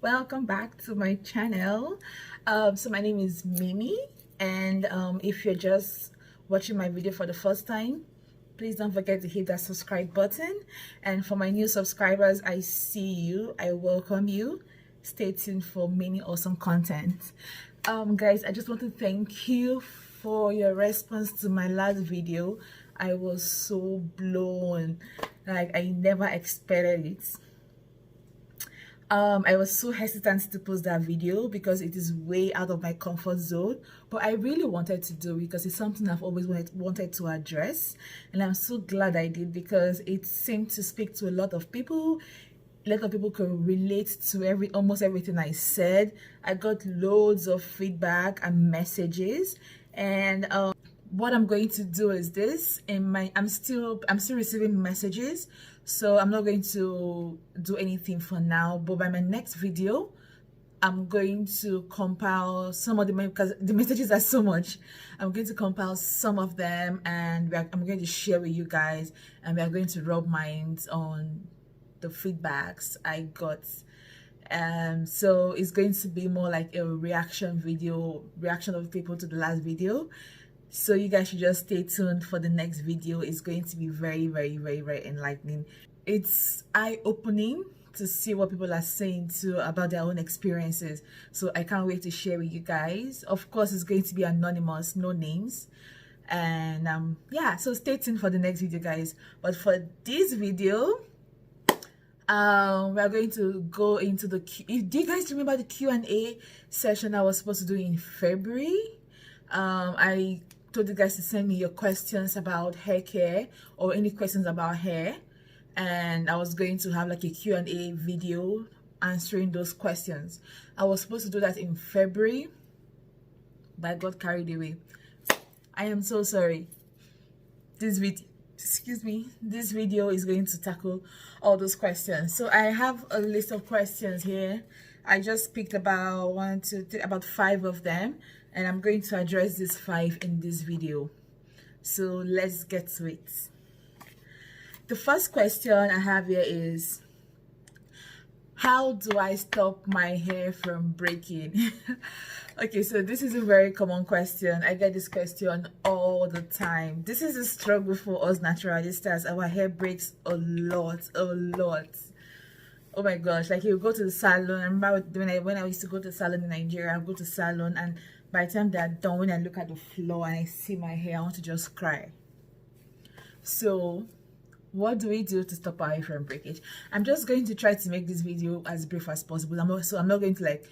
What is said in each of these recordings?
Welcome back to my channel. So my name is Mimi, and if you're just watching my video for the first time, please don't forget to hit that subscribe button. And for my new subscribers, I see you, I welcome you. Stay tuned for many awesome content. Guys, I just want to thank you for your response to my last video. I was so blown, like I never expected it. I was so hesitant to post that video because it is way out of my comfort zone, but I really wanted to do it because it's something I've always wanted to address, and I'm so glad I did because it seemed to speak to a lot of people. A lot of people could relate to almost everything I said. I got loads of feedback and messages, and what I'm going to do is this. I'm still receiving messages, so I'm not going to do anything for now, but by my next video I'm going to compile some of them because the messages are so much. I'm going to compile some of them, and I'm going to share with you guys, and we are going to rub minds on the feedbacks I got. So it's going to be more like a reaction of people to the last video. So you guys should just stay tuned for the next video. It's going to be very, very, very, very enlightening. It's eye-opening to see what people are saying too about their own experiences. So I can't wait to share with you guys. Of course, it's going to be anonymous, no names. And yeah, so stay tuned for the next video, guys. But for this video, we are going to go into the do you guys remember the Q&A session I was supposed to do in February? I told you guys to send me your questions about hair care or any questions about hair, and I was going to have like a Q&A video answering those questions. I was supposed to do that in February, but I got carried away. I am so sorry. This video is going to tackle all those questions. So I have a list of questions here. I just picked about about 5 of them, and I'm going to address these 5 in this video. So let's get to it. The first question I have here is, how do I stop my hair from breaking? Okay, so this is a very common question. I get this question all the time. This is a struggle for us naturalistas. Our hair breaks a lot. Oh my gosh, like you go to the salon. I remember when I used to go to the salon in Nigeria, I go to the salon, and by the time they're done, when I look at the floor and I see my hair, I want to just cry. So what do we do to stop our hair from breakage? I'm just going to try to make this video as brief as possible. I'm not going to like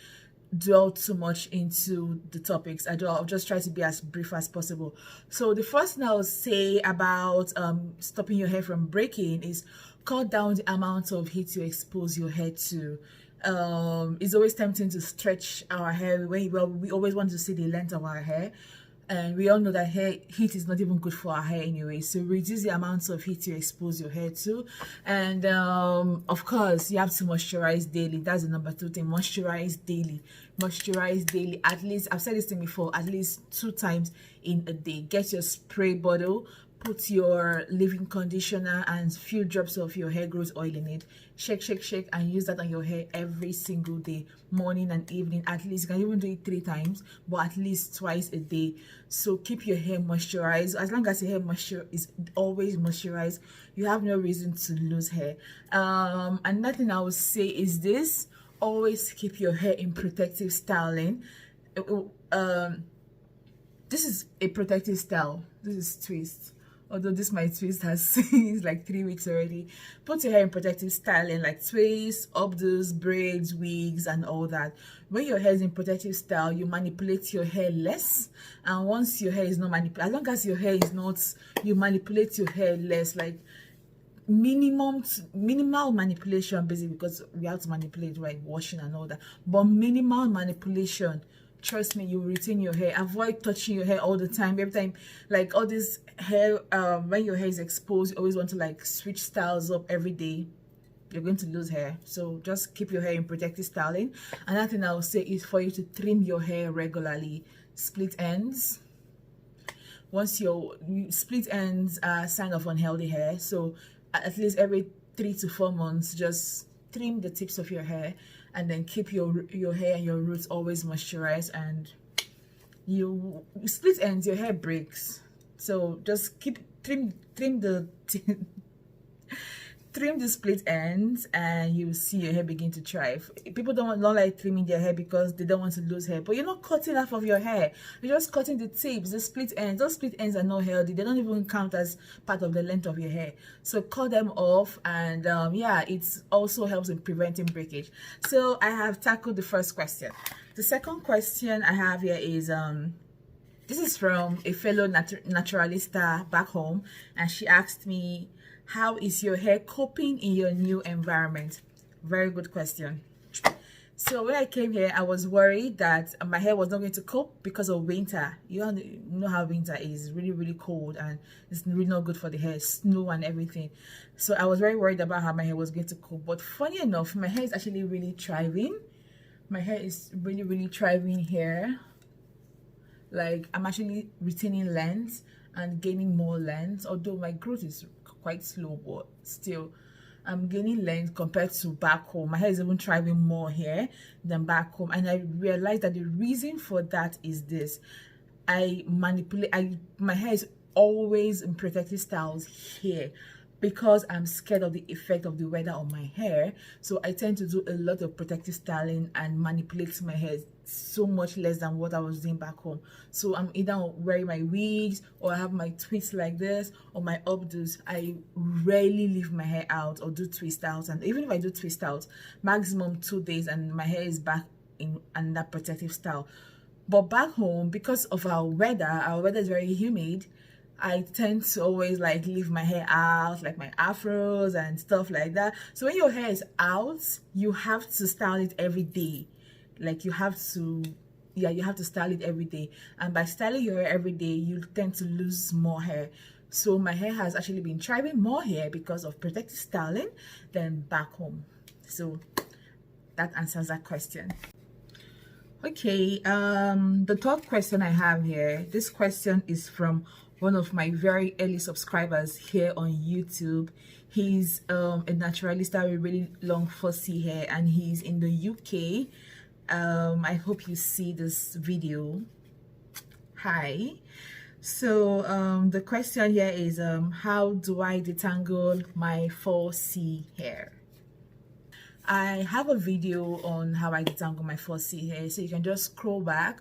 dwell too much into the topics. I'll just try to be as brief as possible. So the first thing I'll say about stopping your hair from breaking is cut down the amount of heat you expose your hair to. It's always tempting to stretch our hair. We always want to see the length of our hair, and we all know that heat is not even good for our hair anyway. So reduce the amounts of heat you expose your hair to, and of course you have to moisturize daily. That's the number 2 thing. Moisturize daily. At least, I've said this thing before, at least 2 times in a day. Get your spray bottle, put your leave-in conditioner and few drops of your hair growth oil in it. Shake, and use that on your hair every single day, morning and evening. At least you can even do it 3 times, but at least twice a day. So keep your hair moisturized. As long as your hair moisture is always moisturized, you have no reason to lose hair. Another thing I would say is this: always keep your hair in protective styling. This is a protective style. This is twist. Although this my twist has since like 3 weeks already. Put your hair in protective styling like twists, updos, braids, wigs, and all that. When your hair is in protective style, you manipulate your hair less. And once your hair is not manipulated, as long as your hair is not, you manipulate your hair less, like minimal manipulation, basically, because we have to manipulate, right, washing and all that, but minimal manipulation. Trust me, you will retain your hair. Avoid touching your hair all the time. Every time, like all this hair, when your hair is exposed, you always want to like switch styles up every day. You're going to lose hair. So just keep your hair in protective styling. Another thing I would say is for you to trim your hair regularly. Split ends. Once your split ends are a sign of unhealthy hair, so at least every 3 to 4 months, just trim the tips of your hair. and then keep your hair and your roots always moisturized. And you split ends, your hair breaks, so just keep trim the trim the split ends, and you see your hair begin to thrive. People don't like trimming their hair because they don't want to lose hair, but you're not cutting half of your hair, you're just cutting the tips, the split ends. Those split ends are not healthy, they don't even count as part of the length of your hair, so cut them off. And yeah, it also helps in preventing breakage. So I have tackled the first question. The second question I have here is this is from a fellow naturalista back home, and she asked me, how is your hair coping in your new environment? Very good question. So when I came here, I was worried that my hair was not going to cope because of winter. You know how winter is, really cold, and it's really not good for the hair, snow and everything. So I was very worried about how my hair was going to cope. But funny enough, my hair is actually really thriving. My hair is really thriving here. Like, I'm actually retaining length and gaining more length, although my growth is quite slow, but still I'm gaining length compared to back home. My hair is even thriving more here than back home, and I realized that the reason for that is this: my hair is always in protective styles here because I'm scared of the effect of the weather on my hair. So I tend to do a lot of protective styling and manipulate my hair so much less than what I was doing back home. So I'm either wearing my wigs, or I have my twists like this, or my updos. I rarely leave my hair out or do twist outs, and even if I do twist outs, maximum 2 days and my hair is back in that protective style. But back home, because of our weather is very humid, I tend to always like leave my hair out, like my afros and stuff like that. So when your hair is out, you have to style it every day. Like, you have to style it every day, and by styling your hair every day, you tend to lose more hair. So my hair has actually been thriving more here because of protective styling than back home. So that answers that question. Okay, the third question I have here, this question is from one of my very early subscribers here on YouTube. He's a naturalista with really long fussy hair, and he's in the UK. I hope you see this video. Hi. So the question here is, how do I detangle my 4C hair? I have a video on how I detangle my 4C hair, so you can just scroll back,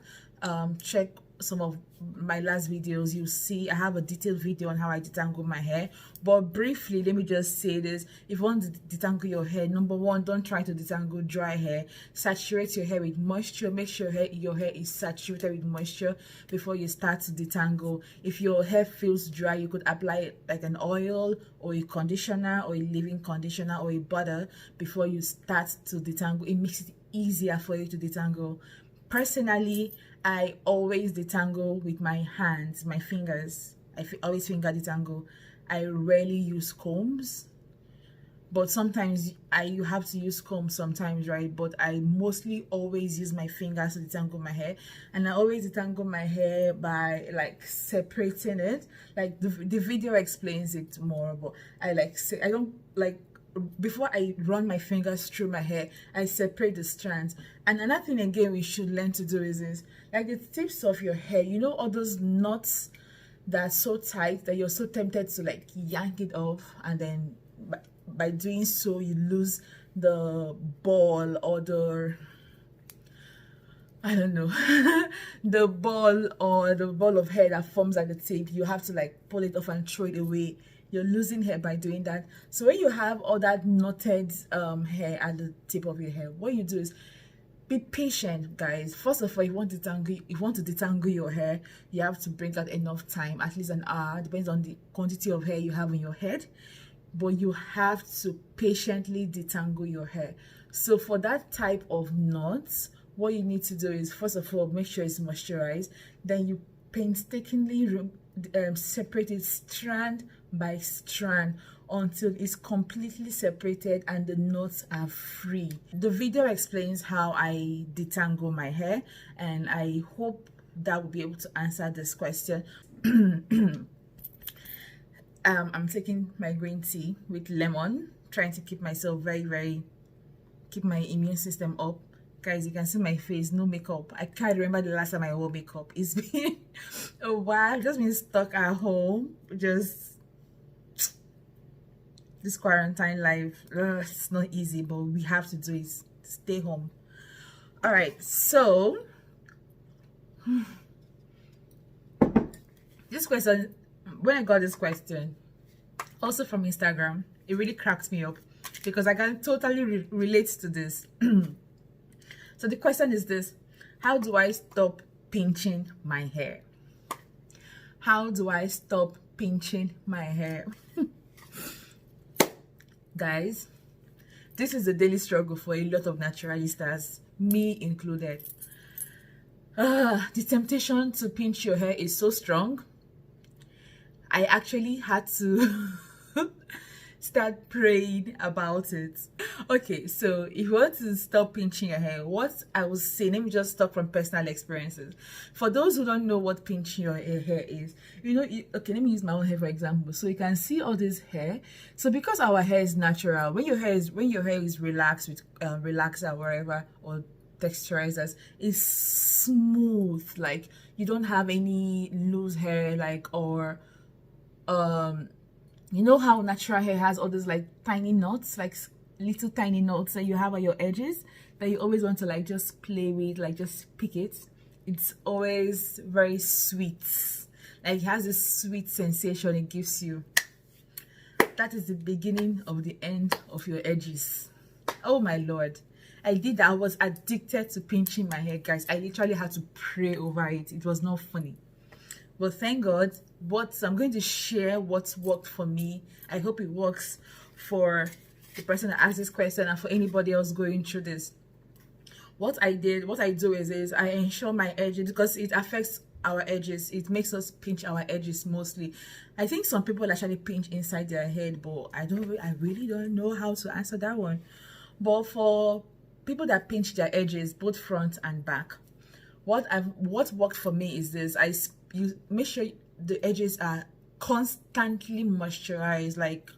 check some of my last videos. You see I have a detailed video on how I detangle my hair. But briefly, let me just say this: if you want to detangle your hair, number one, don't try to detangle dry hair. Saturate your hair with moisture. Make sure your hair is saturated with moisture before you start to detangle. If your hair feels dry, you could apply like an oil or a conditioner or a leave-in conditioner or a butter before you start to detangle. It makes it easier for you to detangle. Personally, I always detangle with my hands, my fingers. I always finger detangle. I rarely use combs, but sometimes you have to use combs sometimes, right? But I mostly always use my fingers to detangle my hair, and I always detangle my hair by like separating it. Like the video explains it more, but I don't like. Before I run my fingers through my hair, I separate the strands. And another thing again we should learn to do is this: like the tips of your hair, you know, all those knots that are so tight that you're so tempted to like yank it off, and then by doing so you lose the ball, or the, I don't know, the ball of hair that forms at the tip. You have to like pull it off and throw it away. You're losing hair by doing that. So when you have all that knotted hair at the tip of your hair, what you do is be patient, guys. First of all, if you want to detangle your hair, you have to bring out enough time, at least an hour, depends on the quantity of hair you have in your head. But you have to patiently detangle your hair. So for that type of knots, what you need to do is, first of all, make sure it's moisturized. Then you painstakingly separate it strand by strand until it's completely separated and the knots are free. The video explains how I detangle my hair, and I hope that will be able to answer this question. I'm taking my green tea with lemon, trying to keep myself very keep my immune system up. Guys, you can see my face, no makeup. I can't remember the last time I wore makeup. It's been a while. Just been stuck at home. Just this quarantine life. It's not easy, but we have to do it. Stay home. All right, so this question, when I got this question, also from Instagram, it really cracks me up because I can totally relate to this. So the question is this: how do I stop pinching my hair? How do I stop pinching my hair? Guys, this is a daily struggle for a lot of naturalistas, me included. The temptation to pinch your hair is so strong. I actually had to start praying about it. Okay, so if you want to stop pinching your hair, what I will say, let me just talk from personal experiences. For those who don't know what pinching your hair is, okay, let me use my own hair for example. So you can see all this hair. So because our hair is natural, when your hair is relaxed with relaxer or whatever, or texturizers, is smooth. Like you don't have any loose hair, like, or you know how natural hair has all those like tiny knots, like little tiny knots that you have at your edges that you always want to like just play with, like just pick it. It's always very sweet. Like it has this sweet sensation it gives you. That is the beginning of the end of your edges. Oh my lord, I did that. I was addicted to pinching my hair, guys. I literally had to pray over it. It was not funny, but thank God. I'm going to share what's worked for me. I hope it works for the person that asked this question and for anybody else going through this. What I do is I ensure my edges, because it affects our edges. It makes us pinch our edges mostly. I think some people actually pinch inside their head, but I really don't know how to answer that one. But for people that pinch their edges, both front and back, what worked for me is this: you make sure the edges are constantly moisturized, like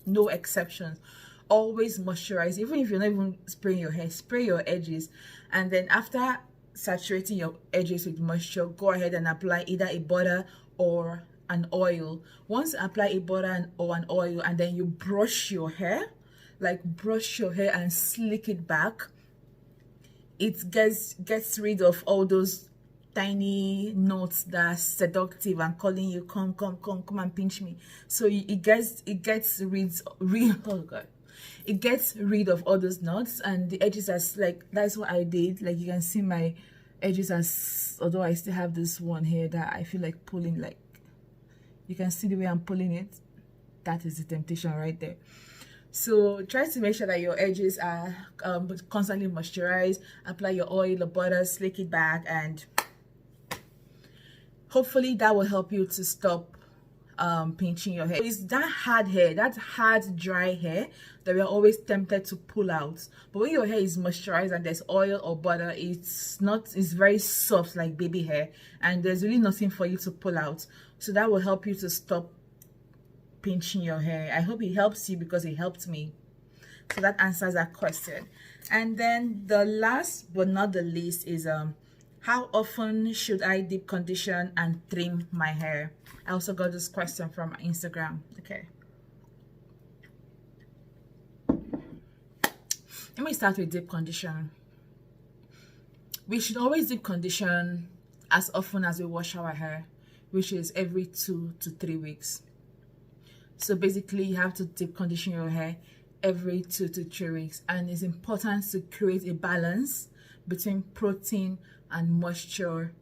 no exceptions. Always moisturize. Even if you're not even spraying your hair, spray your edges, and then after saturating your edges with moisture, go ahead and apply either a butter or an oil. Once you apply a butter or an oil, and then you brush your hair, like brush your hair and slick it back, it gets rid of all those tiny knots that are seductive and calling you, come and pinch me. So it gets rid of all those knots, and the edges are like, that's what I did. Like you can see my edges as, although I still have this one here that I feel like pulling, like you can see the way I'm pulling it. That is the temptation right there. So try to make sure that your edges are constantly moisturized. Apply your oil or butter, slick it back, and hopefully that will help you to stop pinching your hair. It's that hard hair, that hard dry hair that we're always tempted to pull out. But when your hair is moisturized and there's oil or butter, it's very soft like baby hair, and there's really nothing for you to pull out. So that will help you to stop pinching your hair. I hope it helps you, because it helped me. So that answers that question. And then the last but not the least is how often should I deep condition and trim my hair? I also got this question from Instagram. Okay, let me start with deep condition. We should always deep condition as often as we wash our hair, which is every 2 to 3 weeks. So basically you have to deep condition your hair every 2 to 3 weeks, and it's important to create a balance between protein and moisture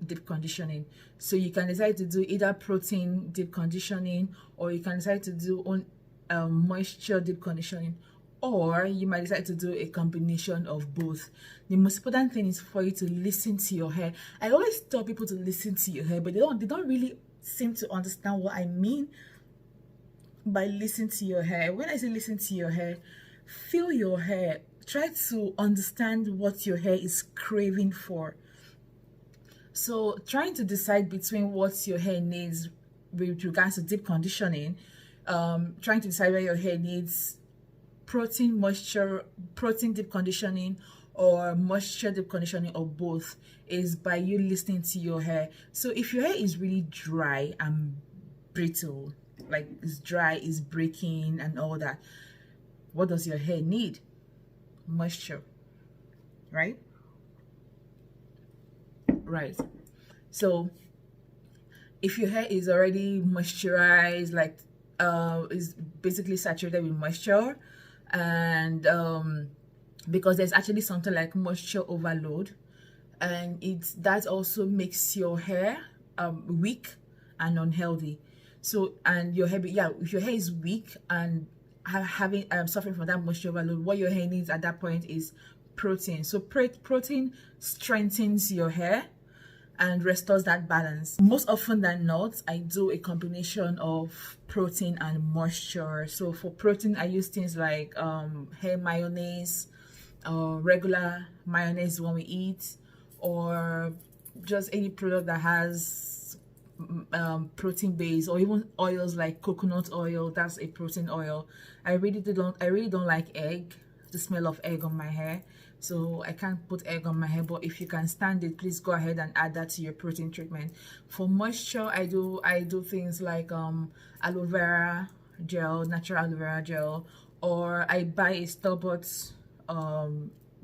deep conditioning. So you can decide to do either protein deep conditioning, or you can decide to do moisture deep conditioning, or you might decide to do a combination of both. The most important thing is for you to listen to your hair. I always tell people to listen to your hair, but they don't really seem to understand what I mean by listen to your hair. When I say listen to your hair, feel your hair. Try to understand what your hair is craving for. So trying to decide between what your hair needs with regards to deep conditioning, trying to decide where your hair needs protein deep conditioning or moisture deep conditioning, or both, is by you listening to your hair. So if your hair is really dry and brittle, like it's dry, it's breaking and all that, what does your hair need? Moisture, right? Right. So if your hair is already moisturized, like is basically saturated with moisture, and because there's actually something like moisture overload, and that also makes your hair weak and unhealthy. So, and your hair, if your hair is weak and suffering from that moisture overload, what your hair needs at that point is protein. So protein strengthens your hair and restores that balance. Most often than not, I do a combination of protein and moisture. So for protein, I use things like hair mayonnaise, regular mayonnaise when we eat, or just any product that has protein base, or even oils like coconut oil. That's a protein oil. I really don't like egg, the smell of egg on my hair, so I can't put egg on my hair. But if you can stand it, please go ahead and add that to your protein treatment. For moisture, I do things like aloe vera gel, natural aloe vera gel, or I buy a store-bought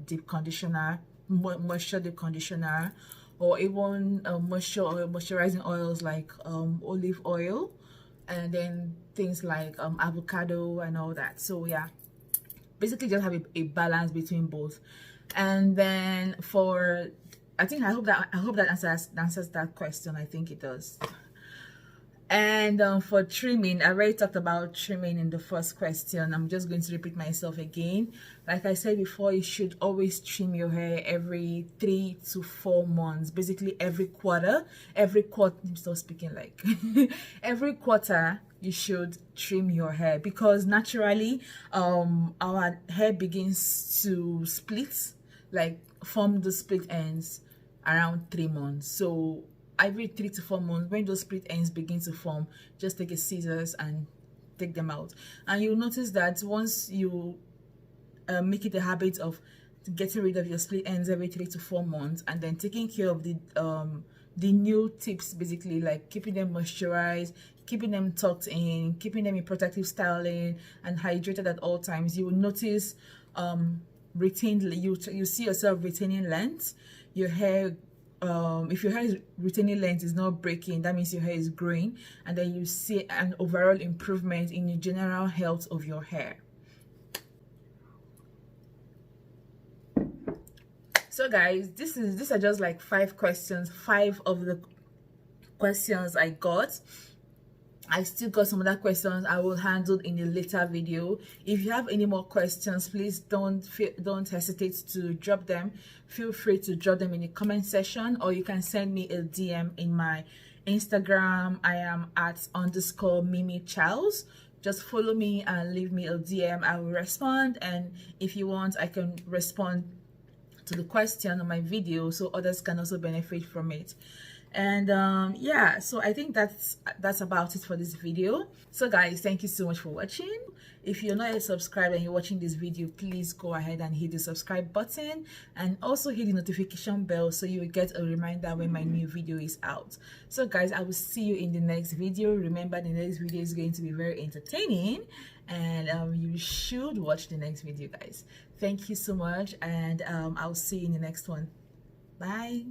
deep conditioner, moisture deep conditioner, or even moisturizing oils like olive oil, and then things like avocado and all that. So yeah, basically just have a balance between both. And then for, I hope that answers that question. I think it does. And for trimming, I already talked about trimming in the first question. I'm just going to repeat myself again. Like I said before, you should always trim your hair every 3 to 4 months, basically every quarter. Every quarter, stop speaking like every quarter you should trim your hair, because naturally our hair begins to split, like form the split ends around 3 months. So every 3 to 4 months, when those split ends begin to form, just take a scissors and take them out. And you'll notice that once you make it a habit of getting rid of your split ends every 3 to 4 months, and then taking care of the new tips, basically like keeping them moisturized, keeping them tucked in, keeping them in protective styling, and hydrated at all times, you will notice you see yourself retaining length. Your hair, if your hair is retaining length, is not breaking, that means your hair is growing, and then you see an overall improvement in the general health of your hair. So guys, these are just like 5 questions, 5 of the questions I got. I still got some other questions I will handle in a later video. If you have any more questions, please don't hesitate to drop them. Feel free to drop them in the comment section, or you can send me a DM in my Instagram. I am at _mimicharles. Just follow me and leave me a DM. I will respond, and if you want, I can respond to the question on my video so others can also benefit from it. And yeah, so I think that's about it for this video. So guys, thank you so much for watching. If you're not yet subscribed and you're watching this video, please go ahead and hit the subscribe button, and also hit the notification bell so you will get a reminder when my new video is out. So guys, I will see you in the next video. Remember, the next video is going to be very entertaining, and you should watch the next video, guys. Thank you so much, and I'll see you in the next one. Bye.